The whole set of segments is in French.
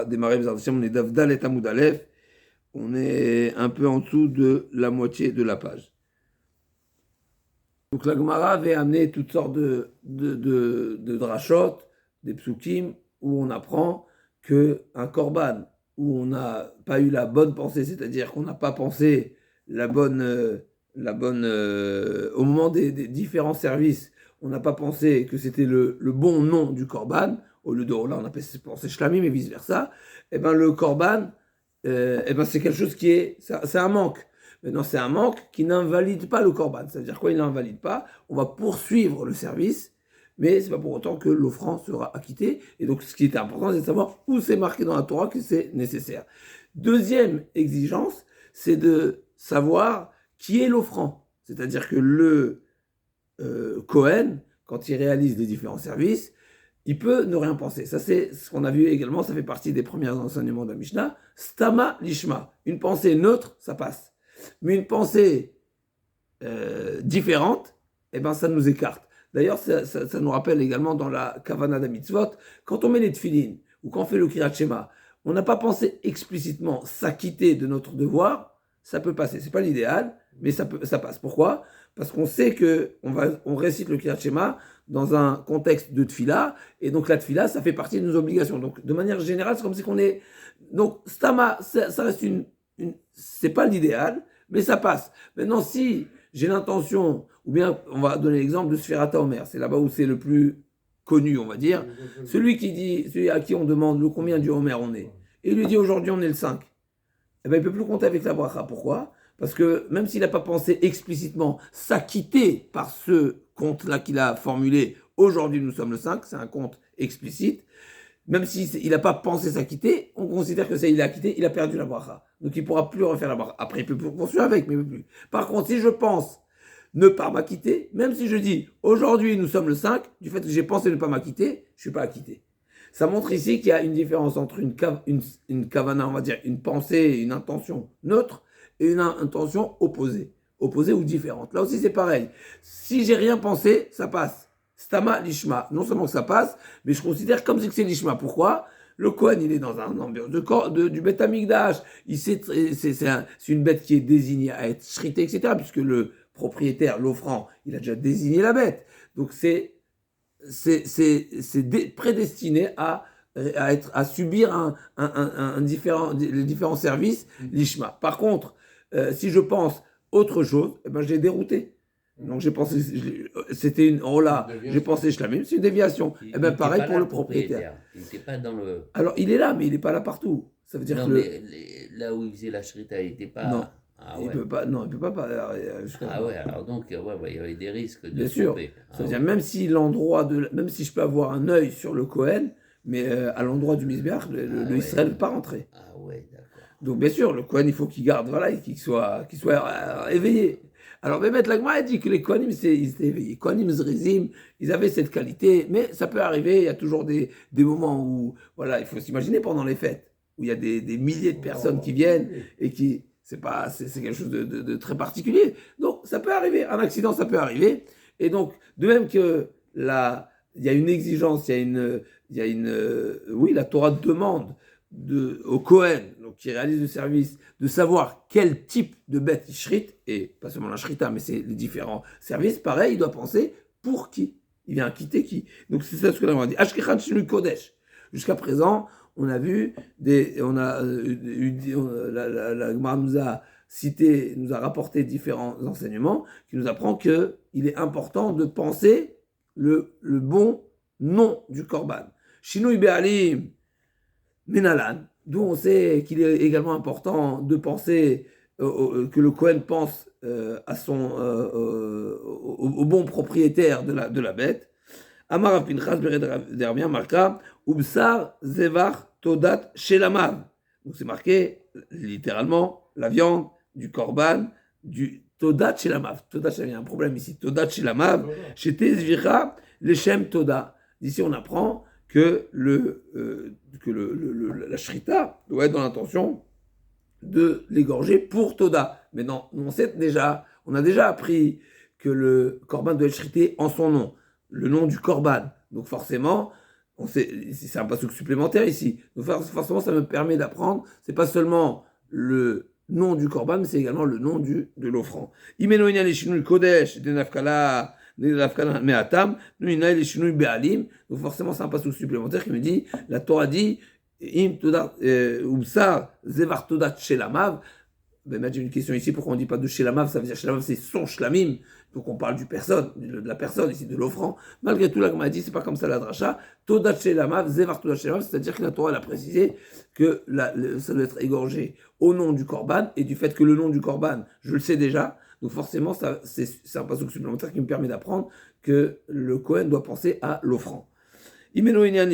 Démarrer, on est d'Avdal et Hamoud Aleph. On est un peu en dessous de la moitié de la page. Donc la Gemara avait amené toutes sortes de drachot, des psukim, où on apprend qu'un korban, où on n'a pas eu la bonne pensée, c'est-à-dire qu'on n'a pas pensé la bonne au moment des différents services, on n'a pas pensé que c'était le bon nom du korban, au lieu de là on a pensé shlamim et vice-versa, et ben le korban, et ben c'est quelque chose qui est, c'est un manque. Maintenant, c'est un manque qui n'invalide pas le korban. C'est-à-dire quoi, il n'invalide pas. On va poursuivre le service, mais c'est pas pour autant que l'offrande sera acquittée. Et donc, ce qui est important, c'est de savoir où c'est marqué dans la Torah que c'est nécessaire. Deuxième exigence, c'est de savoir qui est l'offrand. C'est-à-dire que le Kohen, quand il réalise les différents services, il peut ne rien penser. Ça, c'est ce qu'on a vu également, ça fait partie des premiers enseignements de la Mishnah. Stama lishma. Une pensée neutre, ça passe. Mais une pensée différente, eh ben, ça nous écarte. D'ailleurs, ça nous rappelle également dans la Kavana d'Amitzvot, quand on met les tefilines ou quand on fait le Kriyat Shema, on n'a pas pensé explicitement s'acquitter de notre devoir, ça peut passer. C'est pas l'idéal, mais ça passe. Pourquoi ? Parce qu'on sait qu'on récite le Kriyat Shema dans un contexte de tefila, et donc la tefila, ça fait partie de nos obligations. Donc, de manière générale, c'est comme si qu'on est... Donc, stama, ça reste c'est pas l'idéal, mais ça passe. Maintenant, si j'ai l'intention, ou bien on va donner l'exemple de Sfirata Omer, c'est là-bas où c'est le plus connu, on va dire. Celui à qui on demande le combien du Omer on est, et il lui dit aujourd'hui on est le 5, eh ben, il ne peut plus compter avec la bracha. Pourquoi ? Parce que même s'il n'a pas pensé explicitement s'acquitter par ce compte-là qu'il a formulé, aujourd'hui nous sommes le 5, c'est un compte explicite, même s'il n'a pas pensé s'acquitter, on considère que ça, il a acquitté, il a perdu la bracha. Donc il ne pourra plus refaire la bracha. Après, il peut poursuivre avec, mais il ne peut plus. Par contre, si je pense ne pas m'acquitter, même si je dis aujourd'hui nous sommes le 5, du fait que j'ai pensé ne pas m'acquitter, je ne suis pas acquitté. Ça montre ici qu'il y a une différence entre une kavana, on va dire, une pensée, une intention neutre, et une intention opposée ou différente. Là aussi c'est pareil. Si j'ai rien pensé, ça passe. Stama lishma. Non seulement que ça passe, mais je considère comme si c'est lishma. Pourquoi ? Le Kohen, il est dans un ambiance du Beth Amikdash. C'est une bête qui est désignée à être shritée, etc. Puisque le propriétaire, l'offrand, il a déjà désigné la bête. Donc c'est prédestiné à subir les différents services lishma. Par contre, si je pense autre chose, eh ben, j'ai dérouté. Donc j'ai pensé, c'était une rola, j'ai pensé shlamim, c'est une déviation. Et bien pareil pour le propriétaire. Il n'était pas dans le... Alors il est là, mais il n'est pas là partout. Ça veut dire non, que mais là où il faisait la shrita, il n'était pas... Non. Ah il ouais. peut pas, non, il peut pas. Ah ouais, alors donc il y avait des risques de bien sûr. tromper. Ça veut dire même si même si je peux avoir un œil sur le Kohen, mais à l'endroit du Misbeach, le Israël ne peut pas rentrer. Ah ouais, d'accord. Donc bien sûr, le Kohen, il faut qu'il garde, voilà, qu'il soit éveillé. Alors Bémet Lagma a dit que les Kohanim, ils étaient éveillés. Kohanim Zrizim, ils avaient cette qualité, mais ça peut arriver, il y a toujours des moments où, voilà, il faut s'imaginer pendant les fêtes, où il y a des milliers de personnes qui viennent et qui, c'est quelque chose de très particulier. Donc ça peut arriver, un accident, ça peut arriver. Et donc, de même que il y a une exigence, oui, la Torah demande au Kohen, donc qui réalise le service, de savoir quel type de bête il shrite, et pas seulement la shrita, mais c'est les différents services. Pareil, il doit penser pour qui il vient quitter qui. Donc c'est ça ce que l'on a dit. Ashkechan Shinu Kodesh. Jusqu'à présent, on a vu la Gemara nous a cité, nous a rapporté différents enseignements qui nous apprend que il est important de penser le bon nom du korban. Shinui Be'alim Menalan, d'où on sait qu'il est également important de penser que le Kohen pense au bon propriétaire de la bête. Amar Rav Pinchas Bered marqua Ubsar Zevar Todat Shelamav. Donc c'est marqué littéralement la viande du korban du Todat Shelamav. Todat, il y a un problème ici. Todat Shelamav, chez Tezvira Leshem Toda. D'ici on apprend que la shrita doit être dans l'intention de l'égorger pour Toda. Mais non, on a déjà appris que le korban doit être shrité en son nom, le nom du korban. Donc forcément, C'est un passouk supplémentaire ici. Donc forcément, ça me permet d'apprendre. C'est pas seulement le nom du korban, mais c'est également le nom de l'offrand. Imeno inyan lishinui kodesh de nafkala me'atam, nous inyan lishinui be'alim. Donc forcément, c'est un passouk supplémentaire qui me dit, la Torah dit, im toda ubsar zevar todat shelamav. Ben, j'ai une question ici, pourquoi on ne dit pas de Shelamav? Ça veut dire Shelamav, c'est son Shlamim. Donc on parle de la personne ici, de l'offrand. Malgré tout, là, comme on a dit, c'est pas comme ça la dracha. Todat Shelamav, Zevar Todat Shelamav, c'est-à-dire que la Torah a précisé que ça doit être égorgé au nom du Korban, et du fait que le nom du Korban, je le sais déjà. Donc forcément, c'est un passouk supplémentaire qui me permet d'apprendre que le Kohen doit penser à l'offrand. Imeno Inyan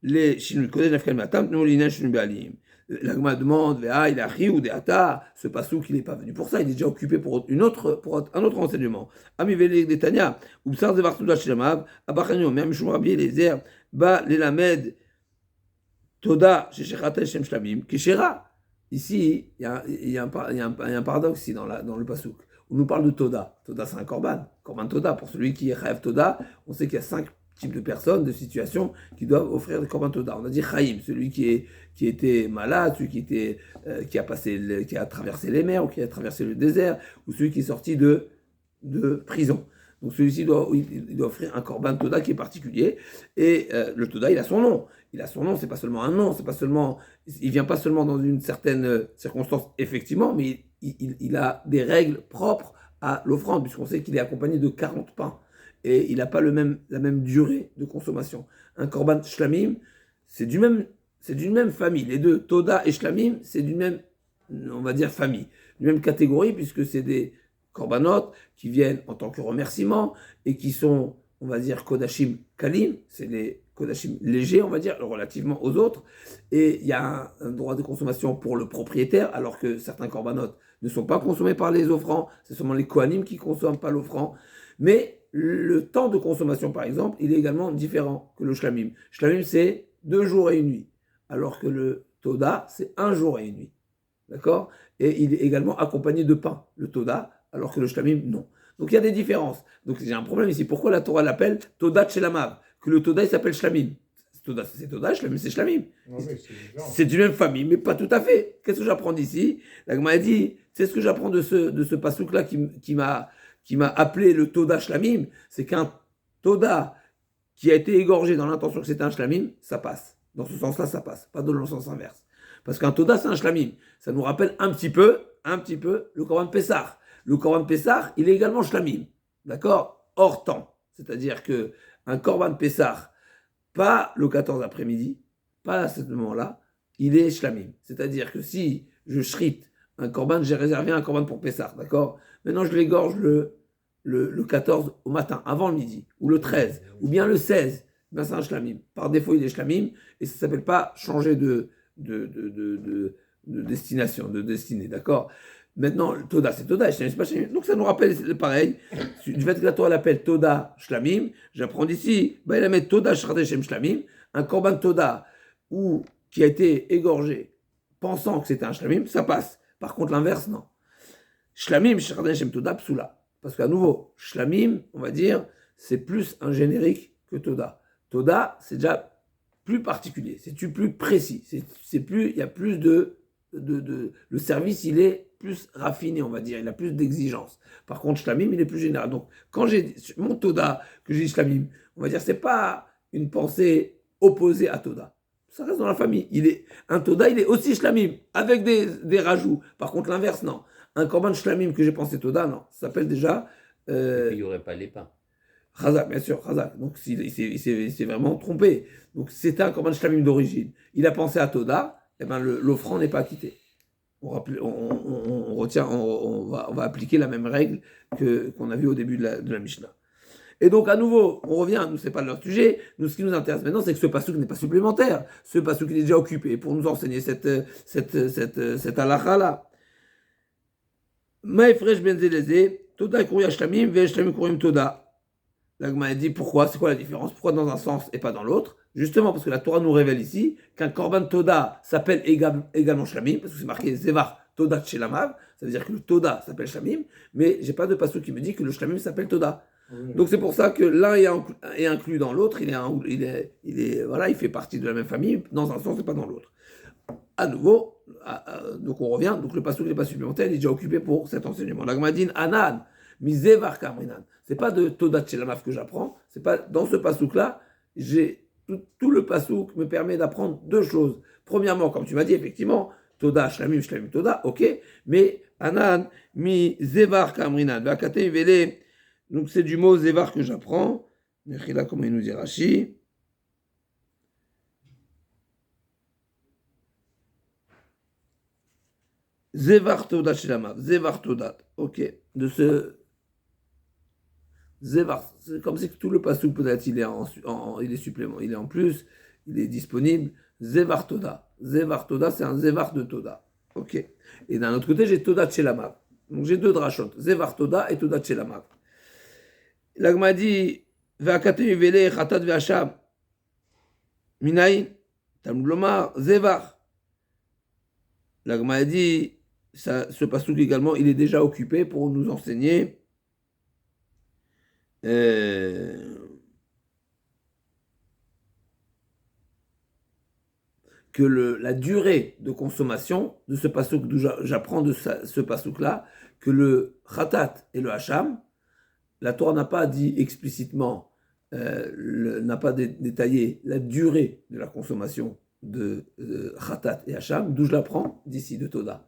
les Shinui Kodesh Nafkal Matam, nous l'inyan Shinui Baalim. L'agma demande, il a ri ou des ata, ce passouk il n'est pas venu pour ça, il est déjà occupé pour un autre enseignement. Ami Vélé de Tania, ou Psar de Vartouda Shlamav, Abachanyo, même Shumrabi les airs, Ba l'Elamed, Toda, Shechata Shem Shlamim, Kishera. Ici, il y a un paradoxe ici dans le passouk. On nous parle de Toda. Toda, c'est un korban Toda. Pour celui qui est rêve Toda, on sait qu'il y a 5 types de personnes, de situations qui doivent offrir des korban Toda. On a dit Chaim, celui qui était malade, celui qui a traversé les mers, ou qui a traversé le désert, ou celui qui est sorti de prison. Donc celui-ci il doit offrir un korban Toda qui est particulier. Et le Toda, il a son nom. Il a son nom, c'est pas seulement un nom, il vient pas seulement dans une certaine circonstance, effectivement, mais il a des règles propres à l'offrande, puisqu'on sait qu'il est accompagné de 40 pains. Et il n'a pas la même durée de consommation. Un korban shlamim, c'est d'une même famille. Les deux, Toda et shlamim, c'est d'une même, on va dire, famille, d'une même catégorie, puisque c'est des korbanot qui viennent en tant que remerciement et qui sont, on va dire, kodashim kalim, c'est les kodashim légers, on va dire, relativement aux autres. Et il y a un droit de consommation pour le propriétaire, alors que certains korbanot ne sont pas consommés par les offrands, c'est seulement les kohanim qui ne consomment pas l'offrand. Mais le temps de consommation, par exemple, il est également différent que le shlamim. Shlamim, c'est 2 jours et 1 nuit, alors que le Toda, c'est 1 jour et 1 nuit. D'accord? Et il est également accompagné de pain, le Toda, alors que le shlamim, non. Donc il y a des différences. Donc j'ai un problème ici. Pourquoi la Torah l'appelle Toda Tchelamav? Que le Toda, il s'appelle shlamim. Toda, c'est Toda, shlamim, c'est shlamim. C'est d'une même famille, mais pas tout à fait. Qu'est-ce que j'apprends d'ici? La Gemara dit, c'est ce que j'apprends de ce passouk-là qui m'a appelé le Toda Shlamim, c'est qu'un Toda qui a été égorgé dans l'intention que c'était un Shlamim, ça passe. Dans ce sens-là, ça passe, pas dans le sens inverse. Parce qu'un Toda, c'est un Shlamim. Ça nous rappelle un petit peu le Korban Pessah. Le Korban Pessah, il est également Shlamim. D'accord? Hors temps. C'est-à-dire qu'un Korban Pessah, pas le 14 après-midi, pas à ce moment-là, il est Shlamim. C'est-à-dire que si je shrite un Korban, j'ai réservé un Korban pour Pessah, d'accord? Maintenant, je l'égorge le 14 au matin, avant le midi, ou le 13, ou bien le 16. Ben, c'est un shlamim. Par défaut, il est shlamim, et ça ne s'appelle pas changer de destination, de destinée, d'accord? Maintenant, Toda, c'est Toda, shlamim, c'est pas shlamim. Donc ça nous rappelle pareil, du fait que la Torah l'appelle Toda shlamim, j'apprends d'ici, ben, il a mis Toda shradeshem shlamim, un korban Toda qui a été égorgé pensant que c'était un shlamim, ça passe. Par contre, l'inverse, non. Shlamim, Shradeshem Toda, Psula. Parce qu'à nouveau, Shlamim, on va dire, c'est plus un générique que Toda. Toda, c'est déjà plus particulier, c'est plus précis, il y a plus le service, il est plus raffiné, on va dire, il a plus d'exigences. Par contre, Shlamim, il est plus général. Donc, quand j'ai mon Toda, que j'ai dit Shlamim, on va dire, c'est pas une pensée opposée à Toda. Ça reste dans la famille. Un Toda, il est aussi Shlamim, avec des rajouts. Par contre, l'inverse, non. Un korban shlamim que j'ai pensé Toda, non. Ça s'appelle déjà... il n'y aurait pas les pains. Chazak, bien sûr, Chazak. Donc il s'est vraiment trompé. Donc c'était un korban shlamim d'origine. Il a pensé à Toda, et ben l'offrand n'est pas acquitté. On va appliquer la même règle qu'on a vue au début de la Mishnah. Et donc, à nouveau, on revient, nous, c'est pas leur sujet. Nous, ce qui nous intéresse maintenant, c'est que ce passouk n'est pas supplémentaire. Ce passouk, il est déjà occupé pour nous enseigner cette halakha-là. Maïfresh ben Zelezé, Toda Kouria Shlamim, Ve Shlamim Kourim Toda. L'Agma dit pourquoi, c'est quoi la différence? Pourquoi dans un sens et pas dans l'autre? Justement parce que la Torah nous révèle ici qu'un Korban Toda s'appelle également Shlamim, parce que c'est marqué Zevar Toda Tchelamav, ça veut dire que le Toda s'appelle Shlamim, mais j'ai pas de passouk qui me dit que le Shlamim s'appelle Toda. Donc c'est pour ça que l'un est inclus dans l'autre, voilà, il fait partie de la même famille, dans un sens et pas dans l'autre. À nouveau, donc on revient, donc le passouk n'est pas supplémentaire, il est déjà occupé pour cet enseignement. L'agmadine anan, mizevar kamrinan. C'est pas de Todat Shelamaf que j'apprends, c'est pas dans ce passouk-là, j'ai tout le passouk me permet d'apprendre deux choses. Premièrement, comme tu m'as dit, effectivement, Toda, Shlamim, Shlamim, Toda, ok, mais anan, mizevar kamrinan, bakate vele. Donc c'est du mot zevar que j'apprends. Mechila, comment il nous dit Rashi. Zevar Todat Shelamav, Zevar Todat, ok. De ce Zevar, c'est comme si tout le passouk peut-être il est supplément, il est en plus, il est disponible. Zevar Toda, Zevar Toda, c'est un Zevar de Toda, ok. Et d'un autre côté, j'ai Todat Shelamav. Donc j'ai deux drachot, Zevar Toda et Todat Shelamav. L'agma dit, Ve'akatem vele chatat ve'asham, minayin, Talmud lomar, Zevar. L'agma dit, ce passouk également, il est déjà occupé pour nous enseigner que la durée de consommation de ce passouk, d'où j'apprends de ce passouk-là, que le khatat et le hacham, la Torah n'a pas dit explicitement, n'a pas détaillé la durée de la consommation de khatat et hacham, d'où je l'apprends d'ici, de Toda.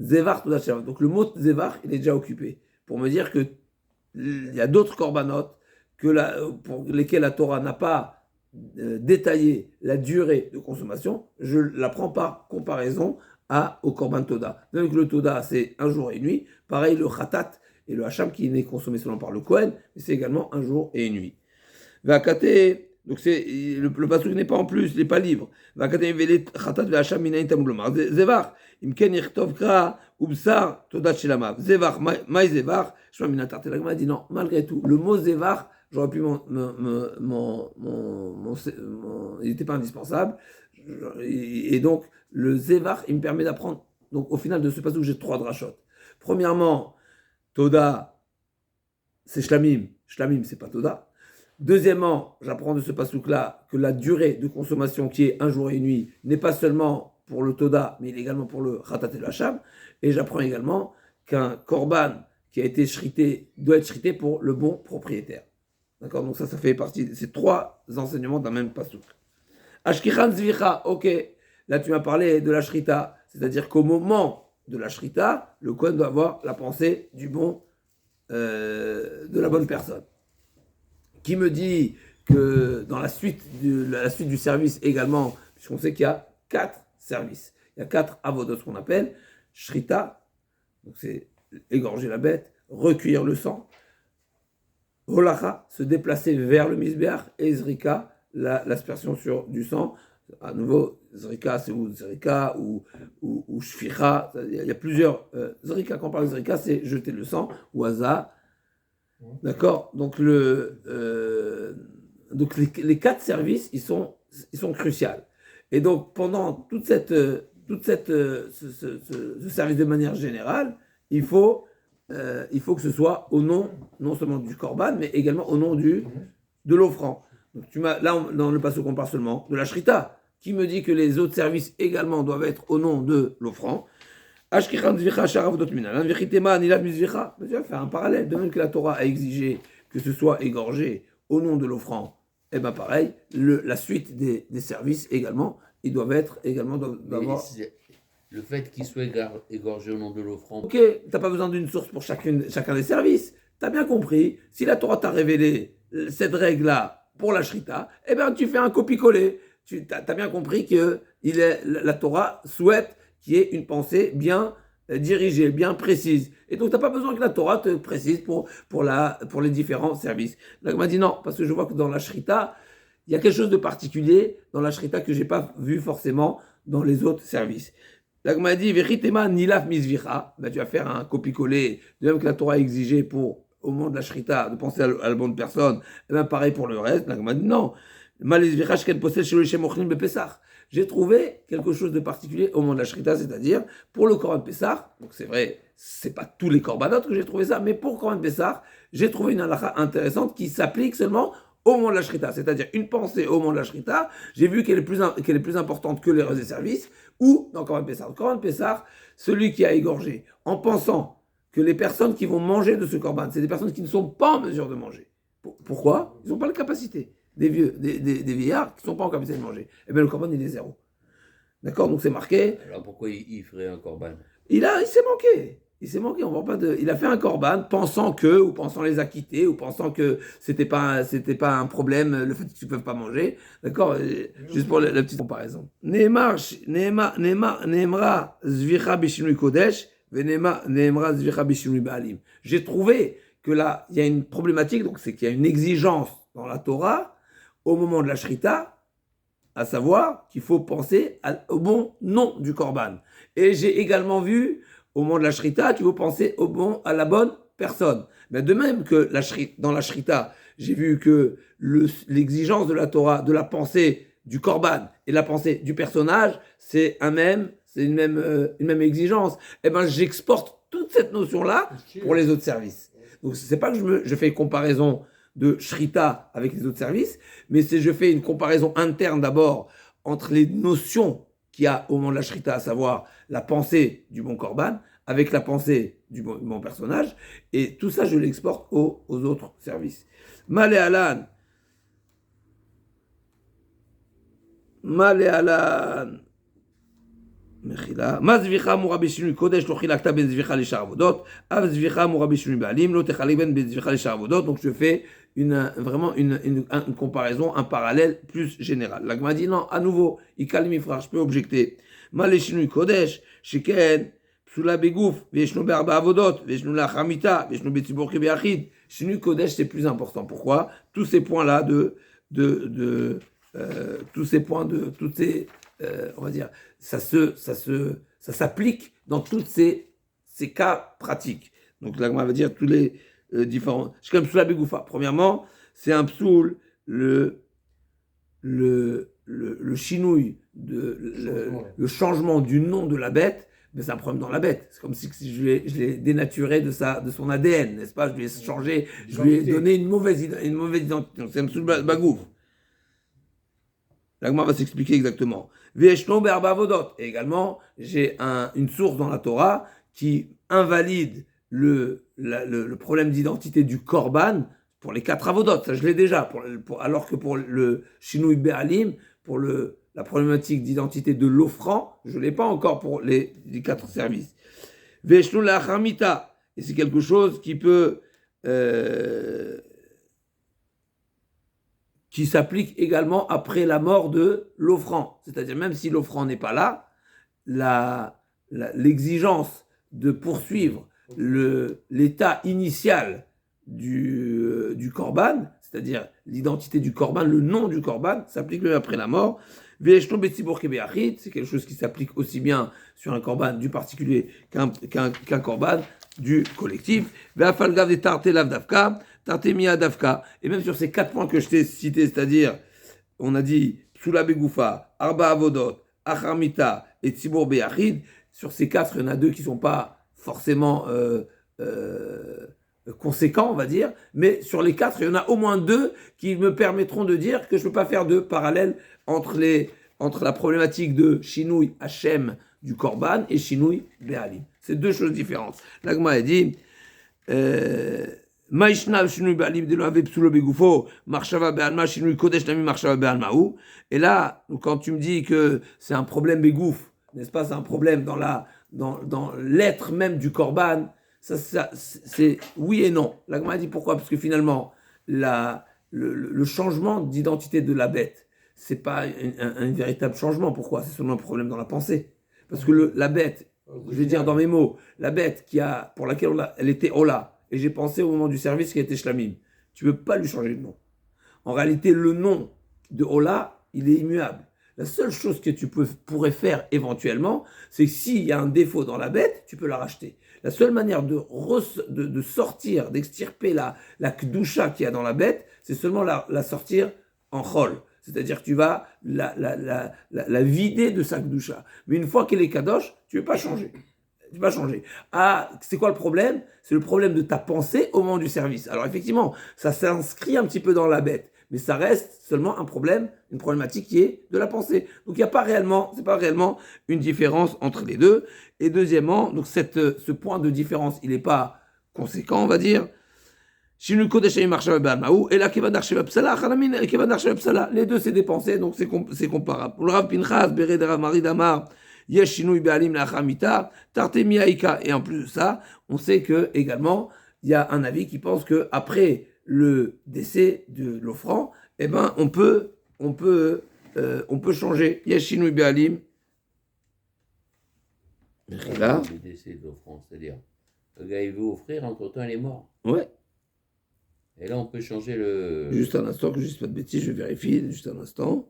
Zevar Toda Shelamav. Donc le mot Zevar, il est déjà occupé. Pour me dire qu'il y a d'autres korbanot pour lesquels la Torah n'a pas détaillé la durée de consommation, je la prends par comparaison au korban Toda. Donc le Toda, c'est un jour et une nuit. Pareil, le khatat et le hacham qui n'est consommé seulement par le Kohen, mais c'est également un jour et une nuit. Vakate, donc le pasuk n'est pas en plus, il n'est pas libre. Vakate velet khatat ve'hacham minayin tamglomar. Zevar, imken yichtov kra ubsar todat shelamav. Zevar, maï zevar, shma minatar telagma dit non, malgré tout, le mot zevar, j'aurais pu il n'était pas indispensable. Et donc, le zevar, il me permet d'apprendre. Donc, au final de ce pasuk, j'ai trois drachot. Premièrement, Toda, c'est Shlamim. Shlamim, c'est pas Toda. Deuxièmement, j'apprends de ce passouk-là que la durée de consommation qui est un jour et une nuit n'est pas seulement pour le Toda, mais également pour le Khatat et le Hacham. Et j'apprends également qu'un korban qui a été shrité doit être shrité pour le bon propriétaire. D'accord? Donc ça fait partie de ces trois enseignements d'un même passouk. Ashkichan Zvicha, ok. Là, tu m'as parlé de la shrita, c'est-à-dire qu'au moment de la shrita, le Kohen doit avoir la pensée du bon, de la bonne personne. Qui me dit que dans la suite du service également, puisqu'on sait qu'il y a 4 services, il y a 4 avodos qu'on appelle shrita, donc c'est égorger la bête, recueillir le sang, holacha, se déplacer vers le misbéach, et zrika, l'aspersion sur du sang. À nouveau, zrika, c'est ou zrika ou shficha. Il y a plusieurs zrika. Quand on parle de zrika, c'est jeter le sang ou haza. D'accord. Donc les 4 services, ils sont cruciaux. Et donc pendant ce service de manière générale, il faut que ce soit au nom non seulement du korban, mais également au nom de l'offrand. Donc là, dans le passage qu'on parle seulement de la shrita, qui me dit que les autres services également doivent être au nom de l'offrand. Tu vas faire un parallèle. De même que la Torah a exigé que ce soit égorgé au nom de l'offrand, et bien pareil, la suite des services également, ils doivent être également d'avoir. Le fait qu'il soit égorgé au nom de l'offrande. Ok, tu n'as pas besoin d'une source pour chacun des services. Tu as bien compris. Si la Torah t'a révélé cette règle-là pour la shrita, eh bien tu fais un copier-coller. Tu as bien compris que la Torah souhaite qu'il y ait une pensée bien dirigée, bien précise. Et donc tu n'as pas besoin que la Torah te précise pour les différents services. Donc il m'a dit non, parce que je vois que dans la shrita, il y a quelque chose de particulier dans la shrita que je n'ai pas vu forcément dans les autres services. Donc m'a dit Veritema nilaf misvicha, ben, tu vas faire un copier-coller, de même que la Torah a exigé au moment de la shrita de penser à la bonne personne, et bien pareil pour le reste. Donc m'a dit non. J'ai trouvé quelque chose de particulier au moment de la shrita, c'est-à-dire pour le Korban Pessah, donc c'est vrai, c'est pas tous les corbanotes que j'ai trouvé ça, mais pour Corban Pessah, j'ai trouvé une halakha intéressante qui s'applique seulement au moment de la shrita, c'est-à-dire une pensée au moment de la shrita, j'ai vu qu'elle est plus importante que les restes des services, ou dans Corban Pessah. Corban Pessah, celui qui a égorgé, en pensant que les personnes qui vont manger de ce corban, c'est des personnes qui ne sont pas en mesure de manger. Pourquoi? Ils n'ont pas la capacité. Des vieillards qui ne sont pas en capacité de manger. Eh bien, le corban, il est zéro. D'accord? Donc c'est marqué. Alors pourquoi il ferait un corban? Il s'est manqué. On voit pas il a fait un corban pensant ou pensant les acquitter, ou pensant que c'était pas un problème, le fait qu'ils ne peuvent pas manger. D'accord? Juste pour la petite comparaison. Neemra zvicha bishinui kodesh, Neemra zvicha bishinui baalim. J'ai trouvé que là, il y a une problématique, donc c'est qu'il y a une exigence dans la Torah, au moment de la shrita, à savoir qu'il faut penser au bon nom du korban. Et j'ai également vu, au moment de la shrita, qu'il faut penser à la bonne personne. Mais de même que dans la shrita, j'ai vu que l'exigence de la Torah, de la pensée du korban et la pensée du personnage, c'est une même exigence. Eh ben, j'exporte toute cette notion-là pour les autres services. Donc, c'est pas que je fais une comparaison de shrita avec les autres services, mais je fais une comparaison interne d'abord entre les notions qu'il y a au moment de la shrita, à savoir la pensée du bon korban, avec la pensée du bon personnage, et tout ça, je l'exporte aux autres services. Maléalan. מה זביחה אמורה בשינוי קודש לא חילקת בין זביחה לשאר עבודות, אף זביחה אמורה בשינוי בעלים לא תחלק בין זביחה לשאר עבודות. Donc je fais vraiment une comparaison, un parallèle plus général. La Gemara dit non, à nouveau, Ikal Mifrach, je peux objecter. מה לשינוי קודש, שכן פסולה בגוף, וישנו בארבע עבודות, וישנו לאחר מיתה, וישנו בציבור כביחיד. שינוי קודש c'est plus important. Pourquoi? Tous ces points-là on va dire, ça s'applique dans tous ces cas pratiques. Donc là, on va dire tous les différents. Je comme psoula begoufa. Premièrement, c'est un psoul, le chinouille, le changement du nom de la bête, mais c'est un problème dans la bête. C'est comme si je l'ai dénaturé de son ADN, n'est-ce pas? Je lui ai changé, je lui ai donné une mauvaise identité. Donc c'est un psoul bagouf. La Gemara va s'expliquer exactement. Et également, j'ai une source dans la Torah qui invalide le problème d'identité du korban pour les 4 avodot. Ça, je l'ai déjà. Alors que pour le shinui be'alim, pour la problématique d'identité de l'offrant, je ne l'ai pas encore pour les 4 services. Et c'est quelque chose qui peut... qui s'applique également après la mort de l'offrant. C'est-à-dire, même si l'offrant n'est pas là, l'exigence de poursuivre l'état initial du korban, c'est-à-dire l'identité du korban, le nom du korban, s'applique même après la mort. C'est quelque chose qui s'applique aussi bien sur un korban du particulier qu'un korban du collectif. Et même sur ces 4 points que je t'ai cités, c'est-à-dire, on a dit Psula Begoufa, Arba Avodot, Achamita et Tzibur Beyachid, sur ces 4, il y en a 2 qui ne sont pas forcément conséquents, on va dire, mais sur les 4, il y en a au moins 2 qui me permettront de dire que je ne peux pas faire de parallèle entre la problématique de Shinui Hachem du Korban et Shinui Be'alim. C'est 2 choses différentes. L'Agma a dit et là, quand tu me dis que c'est un problème bégouf, n'est-ce pas, c'est un problème dans l'être même du korban, ça, c'est oui et non. La Gemara dit pourquoi? Parce que finalement, le changement d'identité de la bête, c'est pas un véritable changement. Pourquoi? C'est seulement un problème dans la pensée. Parce que la bête, je vais dire dans mes mots, la bête pour laquelle elle était Ola, et j'ai pensé au moment du service qui était Shlamim. Tu ne peux pas lui changer de nom. En réalité, le nom de Ola, il est immuable. La seule chose que tu pourrais faire éventuellement, c'est que s'il y a un défaut dans la bête, tu peux la racheter. La seule manière de sortir, d'extirper la kedusha qu'il y a dans la bête, c'est seulement la sortir en chol. C'est-à-dire que tu vas la vider de sa kedusha. Mais une fois qu'elle est kadosh, tu ne peux pas changer. Tu vas changer. Ah, c'est quoi le problème? C'est le problème de ta pensée au moment du service. Alors effectivement, ça s'inscrit un petit peu dans la bête, mais ça reste seulement un problème, une problématique qui est de la pensée. Donc il n'y a pas réellement, c'est pas réellement une différence entre les deux. Et deuxièmement, donc ce point de différence, il n'est pas conséquent, on va dire. Les deux, c'est des pensées, donc c'est comparable. Pour le Rav Pinchas, Bered Rav Marid Amar, Yesh Shinui Be'alim Lachar Mita, Tartemi Aïka. Et en plus de ça, on sait que également, il y a un avis qui pense que après le décès de l'offrant, eh ben, on peut changer. Yesh Shinui Be'alim. Là, le décès de l'offrande, c'est-à-dire, le gars, il veut offrir, entre-temps, il est mort. Ouais. Et là, on peut changer le... Juste un instant, que je ne dise pas de bêtises, je vérifie, juste un instant.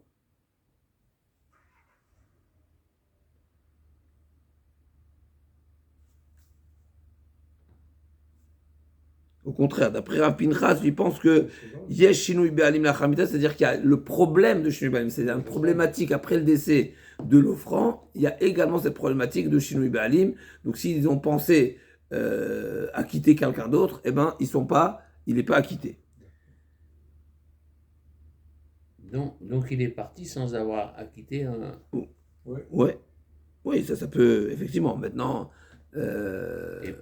Au contraire, d'après Rav Pinchas, il pense que Yesh Shinui Be'alim Lachamita, c'est-à-dire qu'il y a le problème de Shinui Be'alim, c'est-à-dire une problématique après le décès de l'offrant, il y a également cette problématique de Shinui Be'alim. Donc s'ils ont pensé acquitter quelqu'un d'autre, eh ben, il n'est pas acquitté. Donc il est parti sans avoir acquitté un... Ouais. Oui, ça peut, effectivement, maintenant... Et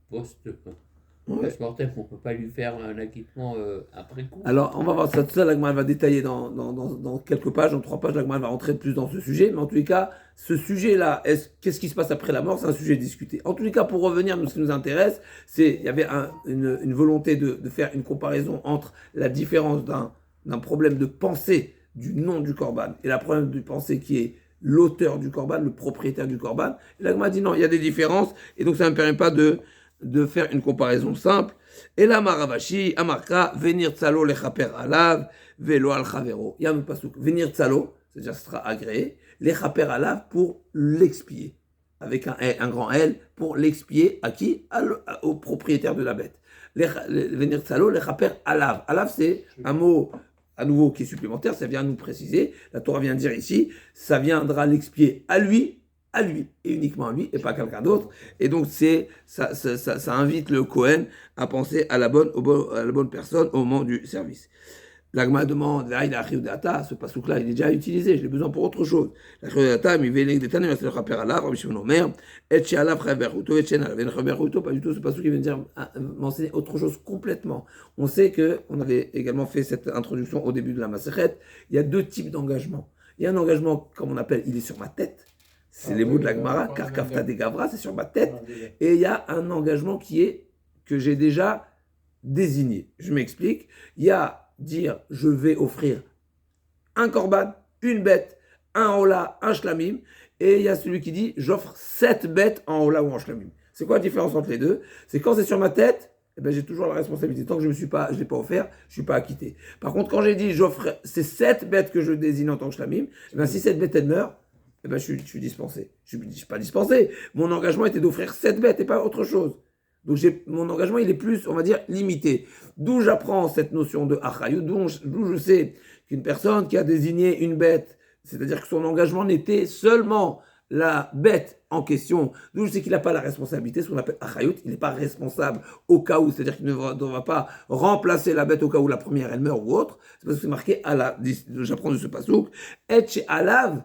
post-mortem, on ne peut pas lui faire un acquittement après coup. Alors, on va voir ça, l'Agma va détailler dans quelques pages, dans 3 pages, l'Agma va rentrer plus dans ce sujet, mais en tous les cas, ce sujet-là, qu'est-ce qui se passe après la mort, c'est un sujet discuté. En tous les cas, pour revenir, ce qui nous intéresse, il y avait une volonté de faire une comparaison entre la différence d'un problème de pensée du nom du Corban et la problème de pensée qui est l'auteur du Corban, le propriétaire du Corban. Et l'Agma dit non, il y a des différences, et donc ça ne me permet pas de faire une comparaison simple. Et la Maravashi, Amarka, venir tsalo lechaper alav, velo al chavero. Il y a un pasuk, venir tsalo, c'est-à-dire ce sera agréé, lechaper alav pour l'expier, avec un grand L, pour l'expier à qui? Au propriétaire de la bête. Venir tsalo lechaper alav. Alav, c'est un mot à nouveau qui est supplémentaire, ça vient nous préciser, la Torah vient dire ici, ça viendra l'expier à lui, et uniquement à lui, et pas à quelqu'un d'autre. Et donc, ça invite le Kohen à penser à la bonne personne au moment du service. L'Agma demande, ce pasouk-là, il est déjà utilisé, je l'ai besoin pour autre chose. C'est pas du tout ce pasouk qui vient dire, m'enseigner autre chose complètement. On sait qu'on avait également fait cette introduction au début de la Masechet. Il y a 2 types d'engagement. Il y a un engagement, comme on appelle, il est sur ma tête. C'est les mots de la Gemara, car Kafta de Gavra, c'est sur ma tête. Et il y a un engagement que j'ai déjà désigné. Je m'explique. Il y a dire, je vais offrir un korban, une bête, un hola, un shlamim. Et il y a celui qui dit, j'offre 7 bêtes en hola ou en shlamim. C'est quoi la différence entre les deux? C'est quand c'est sur ma tête, eh ben, j'ai toujours la responsabilité. Tant que je ne l'ai pas offert, je ne suis pas acquitté. Par contre, quand j'ai dit, j'offre ces 7 bêtes que je désigne en tant que shlamim, eh ben, si cette bête, elle meurt, eh ben, je suis dispensé. Je ne suis pas dispensé. Mon engagement était d'offrir 7 bêtes et pas autre chose. Donc mon engagement, il est plus, on va dire, limité. D'où j'apprends cette notion de achayut, d'où je sais qu'une personne qui a désigné une bête, c'est-à-dire que son engagement n'était seulement la bête en question, d'où je sais qu'il n'a pas la responsabilité, ce qu'on appelle achayut, il n'est pas responsable au cas où, c'est-à-dire qu'il ne va pas remplacer la bête au cas où la première, elle meurt ou autre. C'est parce que c'est marqué, j'apprends de ce pasouk, et chez alav,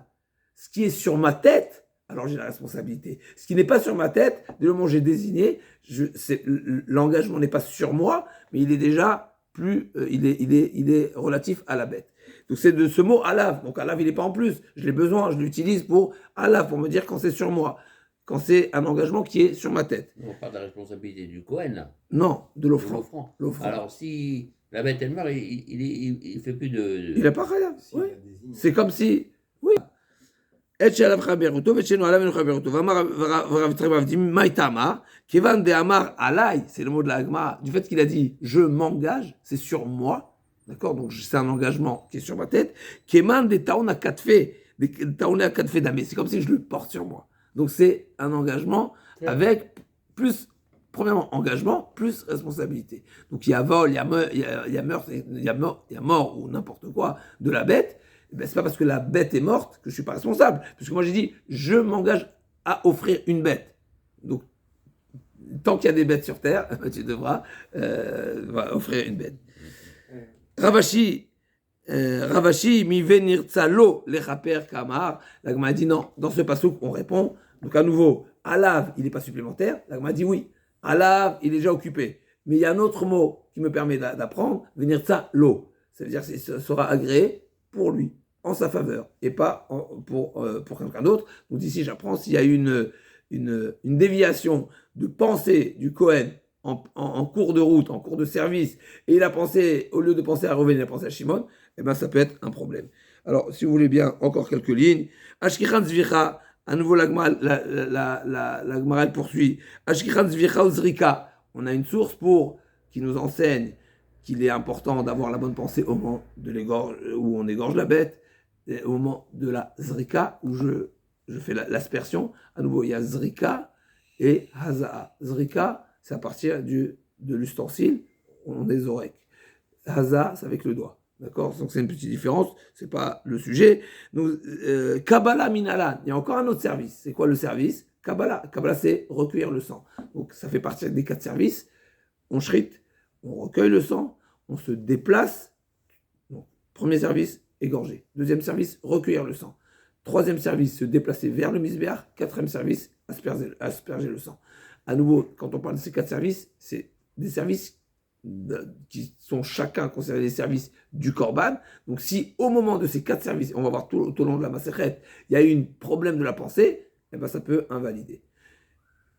ce qui est sur ma tête, alors j'ai la responsabilité. Ce qui n'est pas sur ma tête, dès le moment où j'ai désigné, l'engagement n'est pas sur moi, mais il est déjà plus, il est relatif à la bête. Donc c'est de ce mot alav. Donc alav, il n'est pas en plus. Je l'ai besoin, je l'utilise pour alav, pour me dire quand c'est sur moi, quand c'est un engagement qui est sur ma tête. On parle de la responsabilité du Kohen, là. Non, de l'offrant. Alors si la bête elle meurt, il fait plus de... Il n'a pas rien. Oui. C'est comme si, oui. Et chez Alav Chaberuto, et chez nous Alav Chaberuto. Varav Trebav dit Maïtama, Kevan de Amar Alay, c'est le mot de la Gemara, du fait qu'il a dit je m'engage, c'est sur moi, d'accord, donc c'est un engagement qui est sur ma tête. Keman de Taouna Katfe, Damé, c'est comme si je le porte sur moi. Donc c'est un engagement avec plus, premièrement, engagement plus responsabilité. Donc il y a vol, il y a meurtre, il y a mort ou n'importe quoi de la bête. Ben, c'est pas parce que la bête est morte que je suis pas responsable. Puisque moi j'ai dit, je m'engage à offrir une bête. Donc, tant qu'il y a des bêtes sur terre, tu devras offrir une bête. Ravashi, mi venir tsalo le chaper kamar. La Gemara dit non. Dans ce passouk, on répond. Donc à nouveau, alav, il n'est pas supplémentaire. La Gemara dit oui. Alav, il est déjà occupé. Mais il y a un autre mot qui me permet d'apprendre. Venir tsalo. Ça veut dire que ce sera agréé pour lui, en sa faveur, et pas pour quelqu'un d'autre. Donc ici, j'apprends s'il y a une déviation de pensée du Kohen en cours de route, en cours de service, et il a pensé, au lieu de penser à Reuven, il a pensé à Shimon, eh bien ça peut être un problème. Alors, si vous voulez bien, encore quelques lignes. Ashkichan Zvicha, à nouveau la Gemara elle poursuit. Ashkichan Zvicha ou Zrika, on a une source qui nous enseigne qu'il est important d'avoir la bonne pensée au moment où on égorge la bête, et au moment de la Zrika, où je fais l'aspersion. À nouveau, il y a Zrika et Haza'a. Zrika, c'est à partir de l'ustensile, on est Zorek. Haza, c'est avec le doigt. D'accord? Donc c'est une petite différence, c'est pas le sujet. Donc, Kabbalah Minalan, il y a encore un autre service. C'est quoi le service? Kabbalah. Kabbalah, c'est recueillir le sang. Donc ça fait partie des 4 services. On shrite, on recueille le sang, on se déplace. Donc, premier service, égorger. Deuxième service, recueillir le sang. Troisième service, se déplacer vers le misbéach. Quatrième service, asperger le sang. À nouveau, quand on parle de ces 4 services, c'est des services qui sont chacun considérés des services du Korban. Donc si au moment de ces 4 services, on va voir tout au long de la Masechet, il y a eu un problème de la pensée, eh ben ça peut invalider.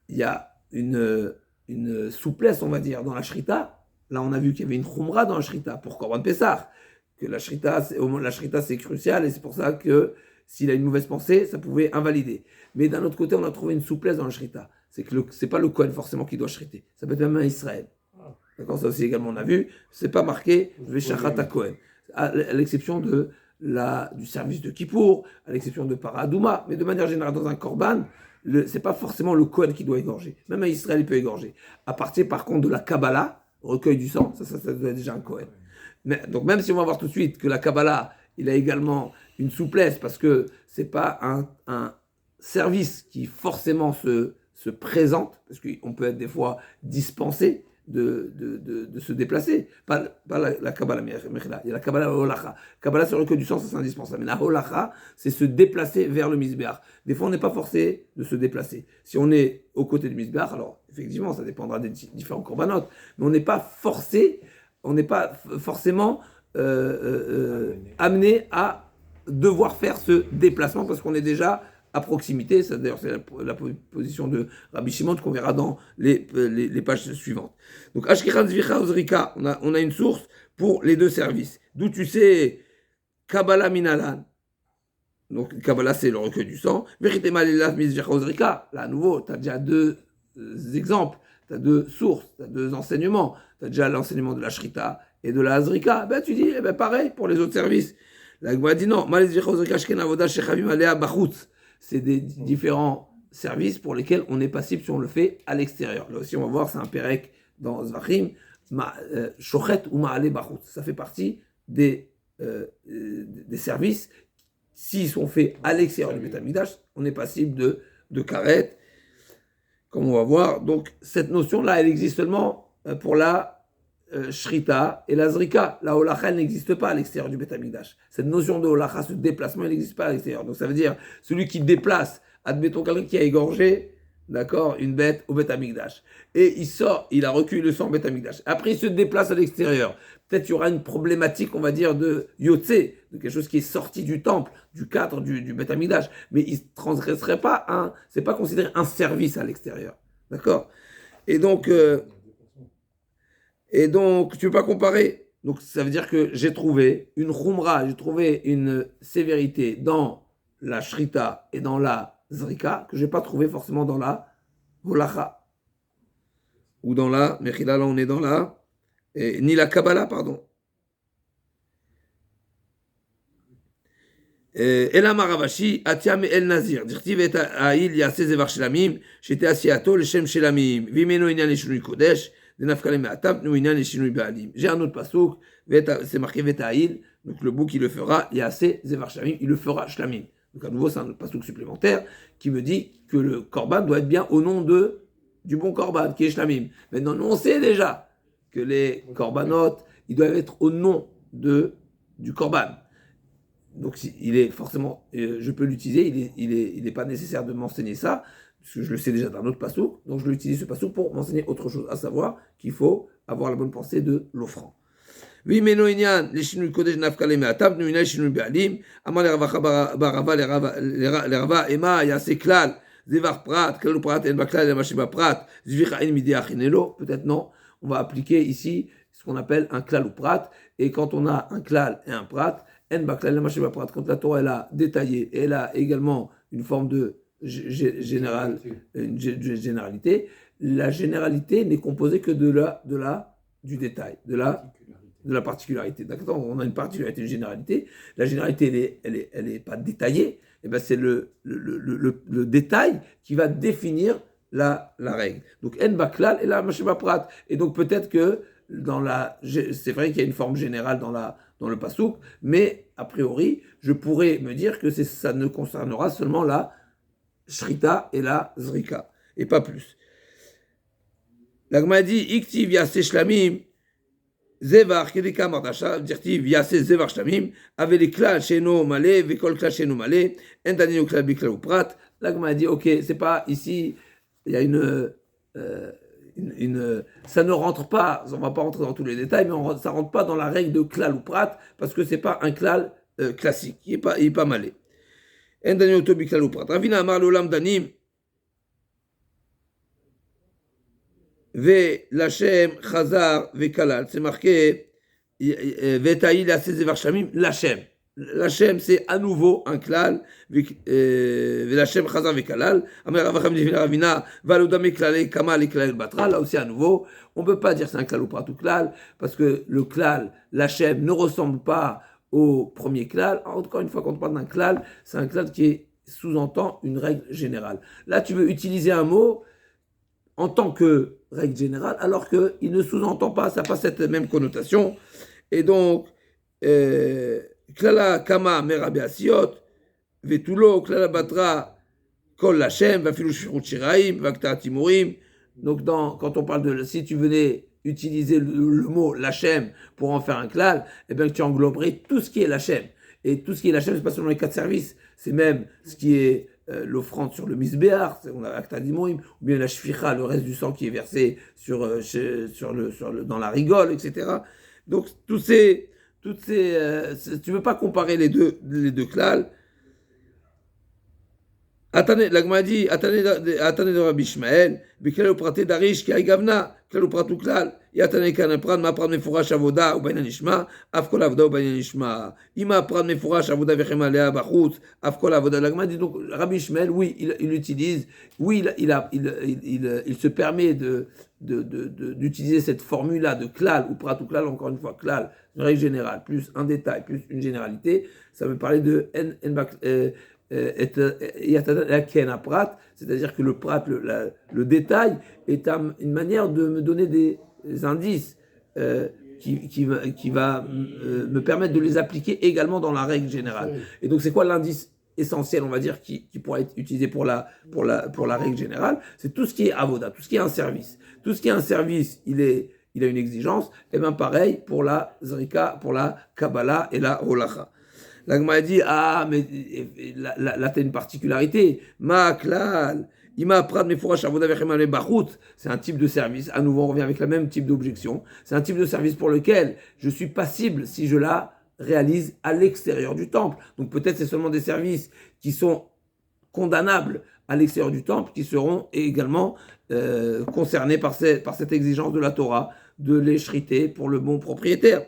Il y a une souplesse, on va dire, dans la Shrita. Là, on a vu qu'il y avait une Khumra dans la Shrita pour Korban Pessah. Que la Shrita, au moment de la Shrita, c'est crucial, et c'est pour ça que s'il a une mauvaise pensée, ça pouvait invalider. Mais d'un autre côté, on a trouvé une souplesse dans la Shrita. C'est que c'est pas le Kohen forcément qui doit shriter. Ça peut être même un Israël. D'accord, ça aussi également on a vu. C'est pas marqué Veshachat Kohen. À l'exception du service de Kippour, à l'exception de Paradouma. Mais de manière générale, dans un Korban, c'est pas forcément le Kohen qui doit égorger. Même un Israël, il peut égorger. À partir par contre de la Kabbalah, recueil du sang, ça doit être déjà un Kohen. Donc même si on va voir tout de suite que la Kabbalah, il a également une souplesse parce que c'est pas un service qui forcément se présente, parce qu'on peut être des fois dispensé de se déplacer. Pas la Kabbalah, mais il y a la Kabbalah Holacha. Kabbalah, c'est le recueil du sang, ça c'est indispensable. Mais la Holacha, c'est se déplacer vers le Misbéach. Des fois, on n'est pas forcé de se déplacer. Si on est aux côtés du Misbéach, alors effectivement, ça dépendra des différents corbanotes, mais on n'est pas forcé, on n'est pas forcément amené à devoir faire ce déplacement parce qu'on est déjà à proximité. Ça, d'ailleurs, c'est la position de Rabbi Shimon qu'on verra dans les pages suivantes. Donc, Ashkichan Zvicha Ozrika, on a une source pour les 2 services. D'où tu sais, Kabbalah Minalan. Donc, Kabbalah, c'est le recueil du sang. Vérité Malelav Mizvicha Ozrika. Là, à nouveau, tu as déjà 2 exemples, tu as 2 sources, tu as 2 enseignements. Tu as déjà l'enseignement de la Shrita et de la Azrika. Ben, tu dis, pareil pour les autres services. La Gemara dit non, c'est des différents services pour lesquels on est passible si on le fait à l'extérieur. Là aussi, on va voir, c'est un perek dans Zvachim, Shochet ou Ma'ale Bachut. Ça fait partie des services. S'ils sont faits à l'extérieur du Beth Amikdash, on est passible de karet, comme on va voir. Donc, cette notion-là, elle existe seulement pour la Shrita et la Zrika. La Holacha, elle n'existe pas à l'extérieur du Beth Amikdash. Cette notion de Holacha, ce déplacement, elle n'existe pas à l'extérieur. Donc ça veut dire, celui qui déplace, admettons quelqu'un qui a égorgé, d'accord, une bête au Beth Amikdash, et il sort, il a recueilli le sang au Beth Amikdash. Après, il se déplace à l'extérieur. Peut-être qu'il y aura une problématique, on va dire, de Yotze, de quelque chose qui est sorti du temple, du cadre du Beth Amikdash, mais il ne transgresserait pas c'est pas considéré un service à l'extérieur. D'accord? Et donc, tu ne peux pas comparer. Donc, ça veut dire que j'ai trouvé une khumra, j'ai trouvé une sévérité dans la shrita et dans la zrika que je n'ai pas trouvé forcément dans la holacha. Ou dans la mechila, là on est dans la... ni la Kabbalah, pardon. Ela maravashi, atiam el nazir. Dirtiv et ha'il yaseh zevar shelamim, shete asiato leshem shelamim. Vimeno inyan leshinui kodesh. J'ai un autre pasouk, c'est marqué Veta'il, donc le bouc il le fera, il y a assez Zevar Shlamim, il le fera Shlamim. Donc à nouveau, c'est un passouk supplémentaire qui me dit que le korban doit être bien au nom du bon korban, qui est shlamim. Maintenant, nous, on sait déjà que les korbanot, ils doivent être au nom du korban. Donc il est forcément, je peux l'utiliser, il n'est pas nécessaire de m'enseigner ça, parce que je le sais déjà d'un autre passouk, donc je l'utilise ce passouk pour m'enseigner autre chose, à savoir qu'il faut avoir la bonne pensée de l'offrand. Oui, mais non, les Shinui Kodesh Nafkale Meatab, nous, les Shinui Bealim, Amal les Ravacha Barava, les Rava, Ema, Yase Klal, Zevar Prat, Klal Prat, En Baklal, Mashima Prat, Zvicha En Midea Chinelo, peut-être non, on va appliquer ici ce qu'on appelle un Klal ou Prat, et quand on a un Klal et un Prat, En Baklal, Mashima Prat, quand la Torah elle a détaillé, et elle a également une forme de généralité, la généralité n'est composée que du détail, de la particularité. D'accord, on a une particularité, une généralité. La généralité, elle est pas détaillée. Et ben c'est le détail qui va définir la règle. Donc en baklal et la masheba prat. Et donc peut-être que c'est vrai qu'il y a une forme générale dans le pasouk, mais a priori, je pourrais me dire que ça ne concernera seulement la shrita et la zrika, et pas plus. La Gemara dit iktiv yaseh shlamim zevar kedika martasha dirtiv yaseh zevar shlamim avec les klal sheno malé vekol klal sheno malé endani klal biklal ou prat. La Gemara dit ok, c'est pas ici, il y a ça ne rentre pas, on va pas rentrer dans tous les détails, mais ça rentre pas dans la règle de klal ou prat parce que c'est pas un klal classique, il est pas malé. Endani oto biklal ou prat. Ravina amar l'olam danim Ve-Lachem, Chazar, Ve-Kalal. C'est marqué Ve-Taïl, Asez, Shamim, Lachem. Lachem, c'est à nouveau un klal. Ve-Lachem, Chazar, Ve-Kalal. Amer Avacham, Divina Ravina, Valodame, Klale, Kamal, Klal, Batra. Là aussi, à nouveau, on ne peut pas dire c'est un klal ou pas tout klal, parce que le klal, Lachem, ne ressemble pas au premier klal. Encore une fois, quand on parle d'un klal, c'est un klal qui sous-entend une règle générale. Là, tu veux utiliser un mot en tant que règle générale, alors qu'il ne sous-entend pas, ça n'a pas cette même connotation. Et donc, Klala Kama Merabe Asiot, Vetulo, Klala Batra, Kol Lachem, Vafilu Shirut Shiraim, Vakta Timurim. Donc, quand on parle de, si tu venais utiliser le mot Lachem pour en faire un klal, eh bien, tu engloberais tout ce qui est Lachem. Et tout ce qui est Lachem, c'est pas seulement les 4 services, c'est même ce qui est l'offrande sur le misbéar, on a Akta Dimoim, ou bien la shficha, le reste du sang qui est versé dans la rigole, etc. Donc, toutes ces tu ne peux pas comparer les deux klal. Attendez, la Gemara dit, attendez de Rabbi Ishmael, Biklal Praté Darish qui Gavna, Klal Pratou Klal, Yatane Kan Pran, Ma Pran Mefourash Avoda, ou Bainan Ishma, Afkol Avoda, ou Bainan Ishma, Ima Pran Mefourash Avoda Vechema Lea Bachut, Afkol Avoda. La Gemara dit donc, Rabbi Ishmael, oui, il utilise, oui, il se permet d'utiliser cette formule-là de Klal ou Pratou Klal, encore une fois, Klal, une règle générale, plus un détail, plus une généralité, ça veut parler de c'est-à-dire que le prat, le détail, est une manière de me donner des indices qui va me permettre de les appliquer également dans la règle générale. Et donc, c'est quoi l'indice essentiel, on va dire, qui pourra être utilisé pour la règle générale? C'est tout ce qui est avoda, tout ce qui est un service. Tout ce qui est un service, il a une exigence. Et bien, pareil pour la zrika, pour la kabbalah et la holacha. La Gemara dit, mais là, tu as une particularité. Ma'aklal, ima prad mefourash avoda vechem ale bachut. C'est un type de service. À nouveau, on revient avec le même type d'objection. C'est un type de service pour lequel je suis passible si je la réalise à l'extérieur du temple. Donc peut-être c'est seulement des services qui sont condamnables à l'extérieur du temple, qui seront également concernés par cette exigence de la Torah de les shriter pour le bon propriétaire.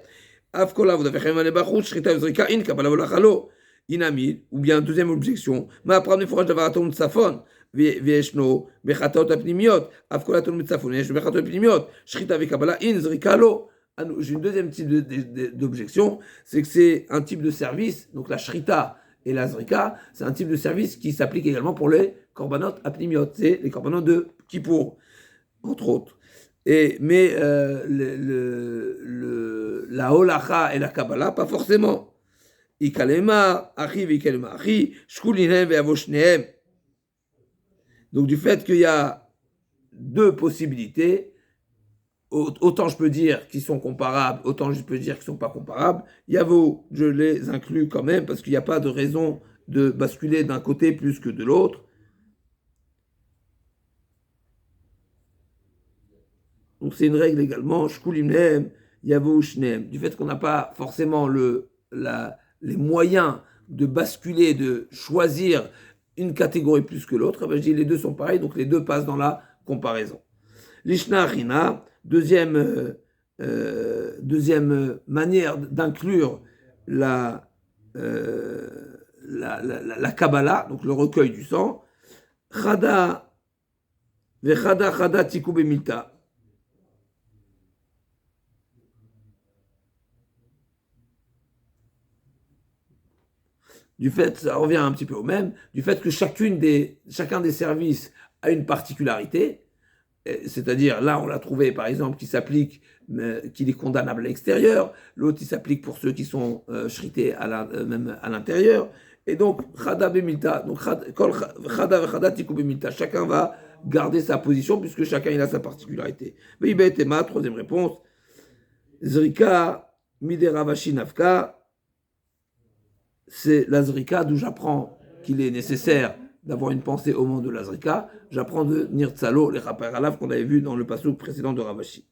Inamil, ou bien deuxième objection, j'ai une deuxième type d'objection, c'est que c'est un type de service, donc la shrita et la zrika, c'est un type de service qui s'applique également pour les korbanot apnimiot, c'est les korbanot de Kippour, entre autres. Mais la holacha et la kabbalah, pas forcément. Ikalema, Achi, Ikalema, Achi, Shkulinem, Veavoshnehem. Donc, du fait qu'il y a deux possibilités, autant je peux dire qu'ils sont comparables, autant je peux dire qu'ils ne sont pas comparables. Yavo, je les inclus quand même parce qu'il n'y a pas de raison de basculer d'un côté plus que de l'autre. Donc c'est une règle également, shkulimnem, yavo shnem. Du fait qu'on n'a pas forcément les moyens de basculer, de choisir une catégorie plus que l'autre, ben je dis les deux sont pareils, donc les deux passent dans la comparaison. L'ishna rina, deuxième manière d'inclure la Kabbalah, donc le recueil du sang, chada vechada chada tiku bemilta. Du fait, ça revient un petit peu au même, du fait que chacun des services a une particularité, c'est-à-dire là on l'a trouvé par exemple qui s'applique, qu'il est condamnable à l'extérieur, l'autre il s'applique pour ceux qui sont shrités même à l'intérieur, et donc chada bemilta, donc chada tiku bemilta, chacun va garder sa position puisque chacun il a sa particularité. Veibet ema, troisième réponse, zrika mideravashi nafka. C'est la zrika d'où j'apprends qu'il est nécessaire d'avoir une pensée au moment de la zrika. J'apprends de Nirtzalo, les Rapper Alav qu'on avait vu dans le passouk précédent de Ravashi.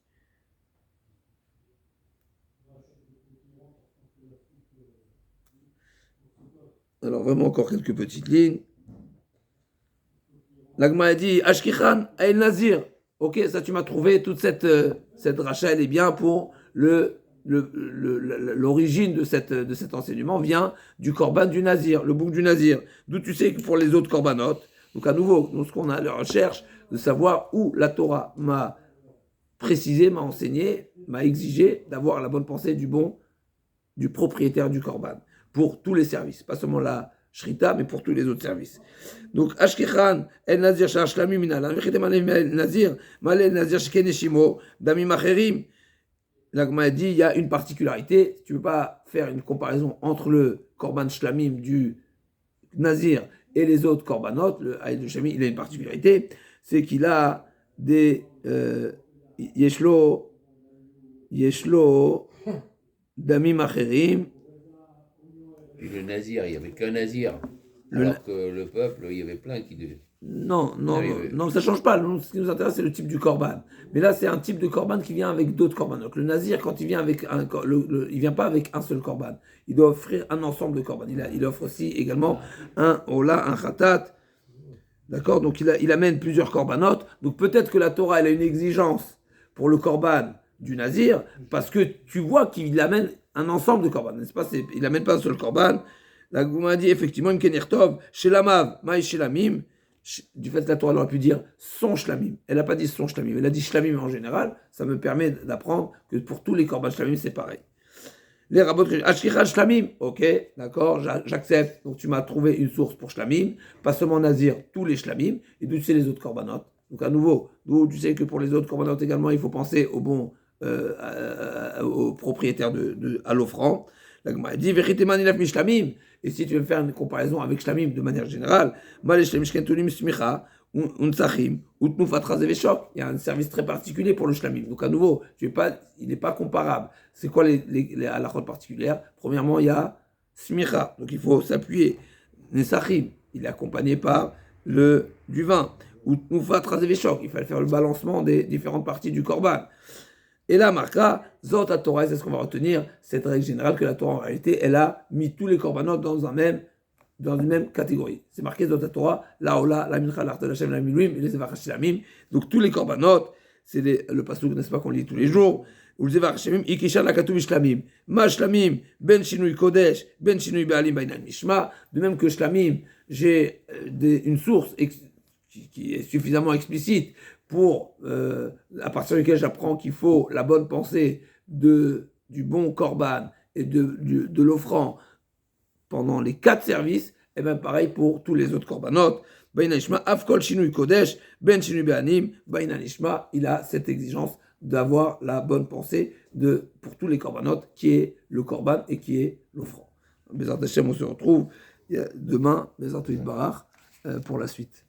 Alors vraiment encore quelques petites lignes. L'Agma a dit Ashkichan El Nazir. Ok, ça tu m'as trouvé, toute cette dracha elle est bien pour l'origine de cet enseignement vient du korban du nazir, le bouc du nazir. D'où tu sais que pour les autres korbanotes, donc à nouveau, nous, ce qu'on a à la recherche, de savoir où la Torah m'a précisé, m'a enseigné, m'a exigé d'avoir la bonne pensée du propriétaire du korban, pour tous les services, pas seulement la shrita, mais pour tous les autres services. Donc, Ashkechan, El Nazir, Shashlamim, Minala, El Nazir, Malel Nazir, Shkeneshimo, Damim Acherim. L'Agma a dit il y a une particularité, tu ne peux pas faire une comparaison entre le korban shlamim du nazir et les autres korbanot. Le haïd de shlamim, il a une particularité, c'est qu'il a des yeshlo damim acherim. Puis le nazir, il n'y avait qu'un nazir, alors que le peuple, il y avait plein qui devaient. Non, ça ne change pas. Ce qui nous intéresse, c'est le type du korban. Mais là, c'est un type de korban qui vient avec d'autres korban. Donc, le nazir, quand il vient avec il vient pas avec un seul korban. Il doit offrir un ensemble de korban. Il offre aussi également un ola, un khatat. D'accord. Donc, il amène plusieurs korbanot. Donc, peut-être que la Torah, elle a une exigence pour le korban du nazir, parce que tu vois qu'il amène un ensemble de korban. N'est-ce pas? Il amène pas un seul korban. La Gouma dit effectivement, une kenirtov, shelamav, maï shelamim. Du fait que la Torah aurait pu dire son shlamim. Elle n'a pas dit son shlamim, elle a dit shlamim en général. Ça me permet d'apprendre que pour tous les korban shlamim, c'est pareil. Les rabbot ashkichan shlamim, ok, d'accord, j'accepte. Donc tu m'as trouvé une source pour shlamim, pas seulement nazir, tous les shlamim, et d'où tu sais les autres korbanot. Donc à nouveau, d'où tu sais que pour les autres korbanot également, il faut penser au propriétaire à l'offrand. La Gemara dit véritément nilaf mishlamim. Et si tu veux faire une comparaison avec shlamim de manière générale, il y a un service très particulier pour le shlamim. Donc à nouveau, il n'est pas comparable. C'est quoi les halachot particulières? Premièrement, il y a smicha, donc il faut s'appuyer. Nesachim, il est accompagné par du vin. Il fallait faire le balancement des différentes parties du korban. Et là, marquera, Zot à Torah, c'est ce qu'on va retenir, cette règle générale que la Torah, en réalité, elle a mis tous les korbanot dans une même catégorie. C'est marqué Zot à Torah, la Ola, la Mincha, l'Arta, la Shem, la Miluim, et les Zevach Hashlamim. Donc tous les korbanot, c'est le passouk, n'est-ce pas, qu'on lit tous les jours. Ou le Zevach Hashlamim, Ikishan la Katuv Shlamim. Ma Shlamim, Ben Shinui Kodesh, Ben Shinui Be'alim, Bainan Nishma. De même que Shlamim, j'ai une source qui est suffisamment explicite pour, à partir duquel j'apprends qu'il faut la bonne pensée du bon korban et de l'offrand pendant les 4 services, et bien pareil pour tous les autres korbanot. Ben Nishma, Afkol Shinui Kodesh, Ben Shinui Be'anim, Ben Nishma, il a cette exigence d'avoir la bonne pensée pour tous les korbanot qui est le korban et qui est l'offrand. Bezrat Hashem, on se retrouve demain, Bezrat Barach, pour la suite.